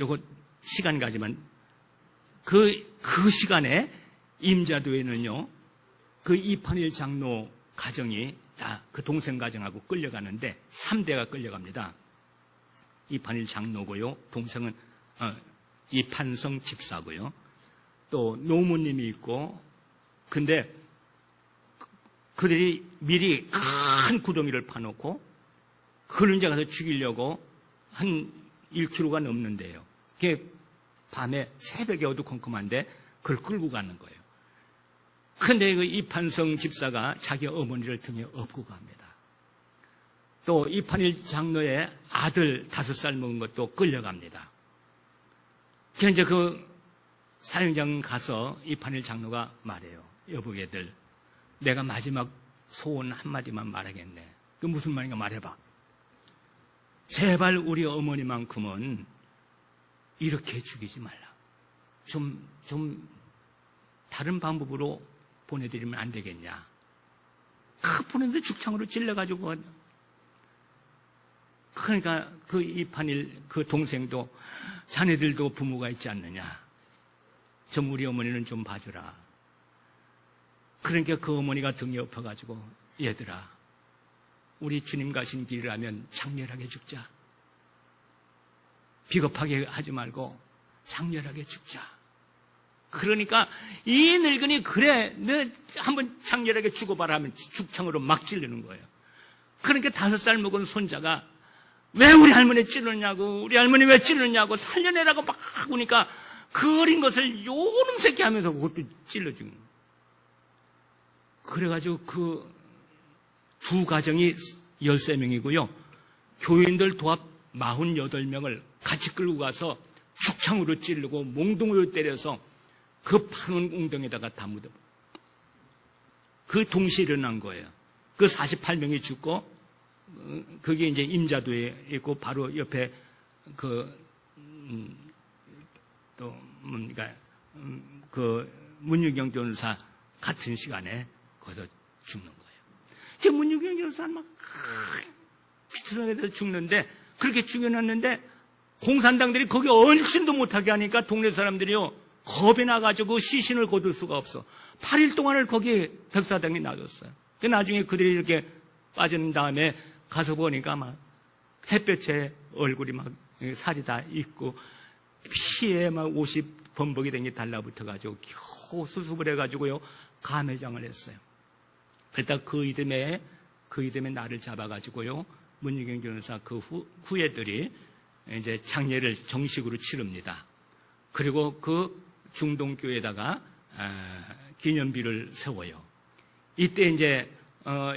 요거 시간 가지만 그 시간에 임자도에는요, 그 이판일 장로 가정이 다 그 동생 가정하고 끌려가는데 3대가 끌려갑니다. 이판일 장로고요, 동생은 이판성 집사고요, 또 노무님이 있고. 근데 그들이 미리 큰 구덩이를 파놓고 그걸 이제 가서 죽이려고 한 1km가 넘는데요. 그게 밤에 새벽에 어두컴컴한데 그걸 끌고 가는 거예요. 근데 그 이판성 집사가 자기 어머니를 등에 업고 갑니다. 또 이판일 장로의 아들 5살 먹은 것도 끌려갑니다. 그래서 이제 그 사형장 가서 이판일 장로가 말해요. 여보게들, 내가 마지막 소원 한마디만 말하겠네. 그 무슨 말인가 말해봐. 제발 우리 어머니만큼은 이렇게 죽이지 말라. 좀 다른 방법으로 보내드리면 안 되겠냐. 보내는데 죽창으로 찔러가지고. 그러니까 그 이판일 그 동생도 자네들도 부모가 있지 않느냐. 좀 우리 어머니는 좀 봐주라. 그러니까 그 어머니가 등에 엎어가지고, 얘들아, 우리 주님 가신 길이라면 장렬하게 죽자. 비겁하게 하지 말고 장렬하게 죽자. 그러니까 이 늙은이 그래 너 한번 장렬하게 죽어봐라 하면 죽창으로 막 찌르는 거예요. 그러니까 5살 먹은 손자가 왜 우리 할머니 찌르냐고, 우리 할머니 왜 찌르냐고 살려내라고 막 하니까 그 어린 것을 요놈 새끼 하면서 그것도 찔러 죽는 거예요. 그래가지고 그 두 가정이 13명이고요. 교인들 도합 48명을 같이 끌고 가서 죽창으로 찌르고 몽둥이로 때려서 그 파는 웅덩이에다가 다 묻어. 그 동시에 일어난 거예요. 그 48명이 죽고, 그게 이제 임자도에 있고, 바로 옆에 또 뭔가, 문유경 변호사 같은 시간에 거기서 죽는 거예요. 그 문유경 변호사는 막, 비틀어내서 죽는데, 그렇게 죽여놨는데, 공산당들이 거기 얼씬도 못하게 하니까 동네 사람들이요, 겁이 나가지고 시신을 거둘 수가 없어. 8일 동안을 거기 백사장에 놔뒀어요. 나중에 그들이 이렇게 빠진 다음에 가서 보니까 막 햇볕에 얼굴이 막 살이 다 있고 피에 막 옷이 범벅이 된 게 달라붙어가지고 겨우 수습을 해가지고요 감회장을 했어요. 그러다 그 이듬해 나를 잡아가지고요 문유경 변호사 그 후예들이 이제 장례를 정식으로 치릅니다. 그리고 그 중동교에다가 기념비를 세워요. 이때 이제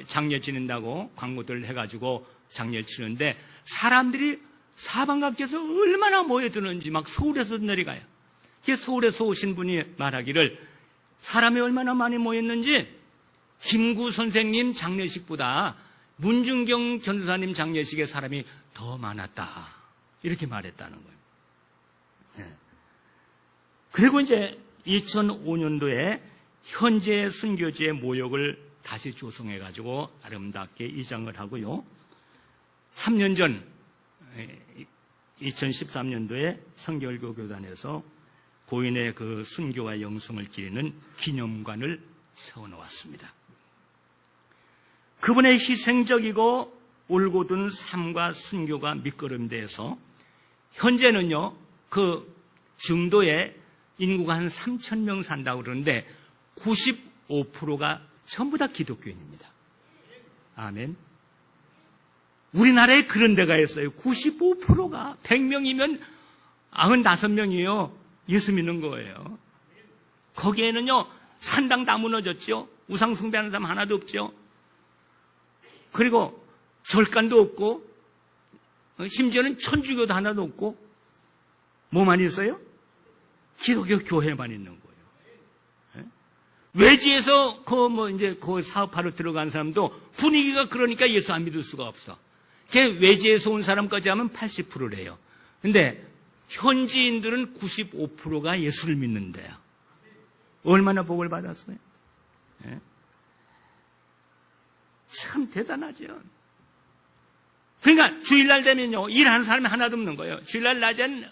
장례 지낸다고 광고들 해가지고 장례를 치는데 사람들이 사방각지에서 얼마나 모여드는지 막 서울에서 내려가요. 서울에서 오신 분이 말하기를 사람이 얼마나 많이 모였는지 김구 선생님 장례식보다 문중경 전도사님 장례식에 사람이 더 많았다. 이렇게 말했다는 거예요. 네. 그리고 이제 2005년도에 현재 순교지의 모욕을 다시 조성해가지고 아름답게 이장을 하고요. 3년 전 2013년도에 성결교 교단에서 고인의 그 순교와 영성을 기리는 기념관을 세워놓았습니다. 그분의 희생적이고 올곧은 삶과 순교가 밑거름돼서 현재는요 그 중도에 인구가 한 3,000명 산다고 그러는데 95%가 전부 다 기독교인입니다. 아멘. 우리나라에 그런 데가 있어요. 95%가 100명이면 95명이요 예수 믿는 거예요. 거기에는요 산당 다 무너졌죠. 우상 숭배하는 사람 하나도 없죠. 그리고 절간도 없고 심지어는 천주교도 하나도 없고 뭐만 있어요? 기독교 교회만 있는 거예요. 외지에서 그 사업하러 들어간 사람도 분위기가 그러니까 예수 안 믿을 수가 없어. 외지에서 온 사람까지 하면 80%래요. 근데 현지인들은 95%가 예수를 믿는데요. 얼마나 복을 받았어요? 참 대단하죠. 그러니까 주일날 되면요 일하는 사람이 하나도 없는 거예요. 주일날 낮엔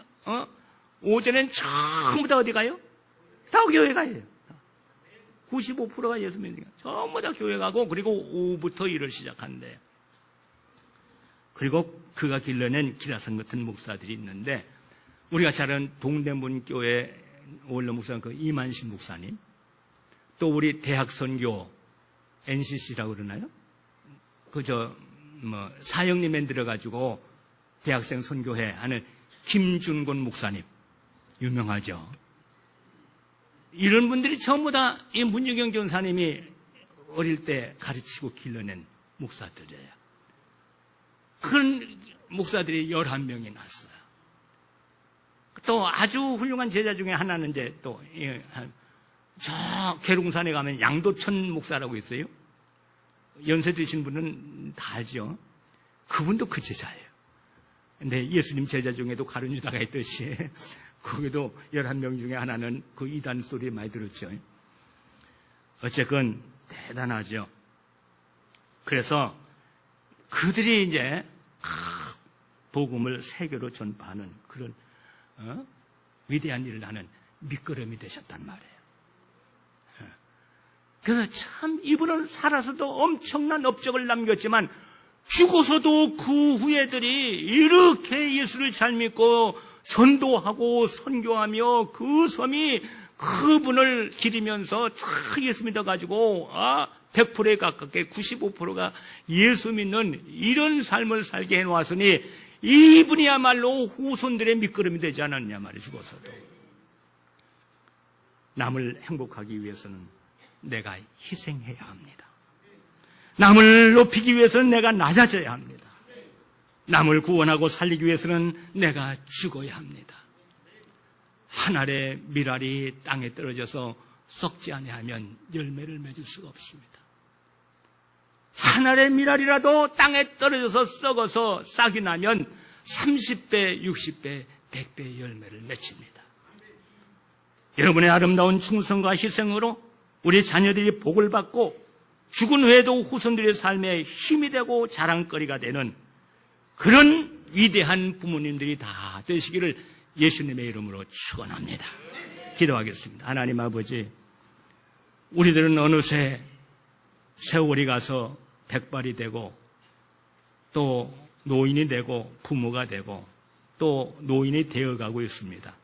오전엔 전부 다 어디 가요? 다 교회 가요. 95%가 예수 믿으니까 전부 다 교회 가고 그리고 오후부터 일을 시작한대요. 그리고 그가 길러낸 기라성 같은 목사들이 있는데 우리가 잘 아는 동대문교회 원로 목사 그 이만신 목사님, 또 우리 대학선교 NCC라고 그러나요? 사형림에 들어가지고 대학생 선교회 하는 김준곤 목사님 유명하죠. 이런 분들이 전부 다 이 문유경 전사님이 어릴 때 가르치고 길러낸 목사들이에요. 그런 목사들이 11명이 났어요. 또 아주 훌륭한 제자 중에 하나는 이제 또 저 계룡산에 가면 양도천 목사라고 있어요. 연세 드신 분은 다 알죠. 그분도 그 제자예요. 근데 예수님 제자 중에도 가룟 유다가 있듯이 거기도 11명 중에 하나는 그 이단 소리 많이 들었죠. 어쨌건 대단하죠. 그래서 그들이 이제 복음을 세계로 전파하는 그런 위대한 일을 하는 밑거름이 되셨단 말이에요. 그래서 참 이분은 살아서도 엄청난 업적을 남겼지만 죽어서도 그 후예들이 이렇게 예수를 잘 믿고 전도하고 선교하며 그 섬이 그분을 기리면서 예수 믿어가지고 100%에 가깝게 95%가 예수 믿는 이런 삶을 살게 해놓았으니 이분이야말로 후손들의 밑거름이 되지 않았냐 말이에요. 죽어서도. 남을 행복하기 위해서는 내가 희생해야 합니다. 남을 높이기 위해서는 내가 낮아져야 합니다. 남을 구원하고 살리기 위해서는 내가 죽어야 합니다. 한 알의 밀알이 땅에 떨어져서 썩지 아니하면 열매를 맺을 수가 없습니다. 한 알의 밀알이라도 땅에 떨어져서 썩어서 싹이 나면 30배, 60배, 100배의 열매를 맺습니다. 여러분의 아름다운 충성과 희생으로 우리 자녀들이 복을 받고 죽은 후에도 후손들의 삶에 힘이 되고 자랑거리가 되는 그런 위대한 부모님들이 다 되시기를 예수님의 이름으로 축원합니다. 기도하겠습니다. 하나님 아버지, 우리들은 어느새 세월이 가서 백발이 되고 또 노인이 되고 부모가 되고 또 노인이 되어가고 있습니다.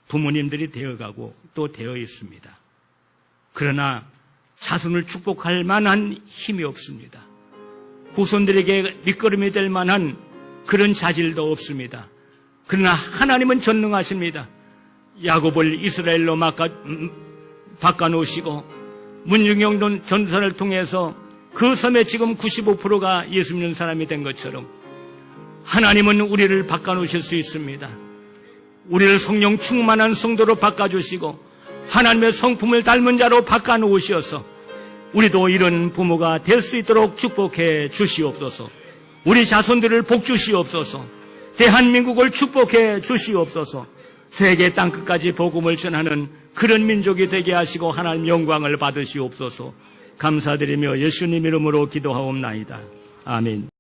부모님들이 되어가고 또 되어 있습니다. 그러나 자손을 축복할 만한 힘이 없습니다. 후손들에게 밑거름이 될 만한 그런 자질도 없습니다. 그러나 하나님은 전능하십니다. 야곱을 이스라엘로 바꿔놓으시고 문중영 전선을 통해서 그 섬에 지금 95%가 예수 믿는 사람이 된 것처럼 하나님은 우리를 바꿔놓으실 수 있습니다. 우리를 성령 충만한 성도로 바꿔주시고 하나님의 성품을 닮은 자로 바꿔놓으셔서 우리도 이런 부모가 될 수 있도록 축복해 주시옵소서. 우리 자손들을 복 주시옵소서. 대한민국을 축복해 주시옵소서. 세계 땅끝까지 복음을 전하는 그런 민족이 되게 하시고 하나님 영광을 받으시옵소서. 감사드리며 예수님 이름으로 기도하옵나이다. 아멘.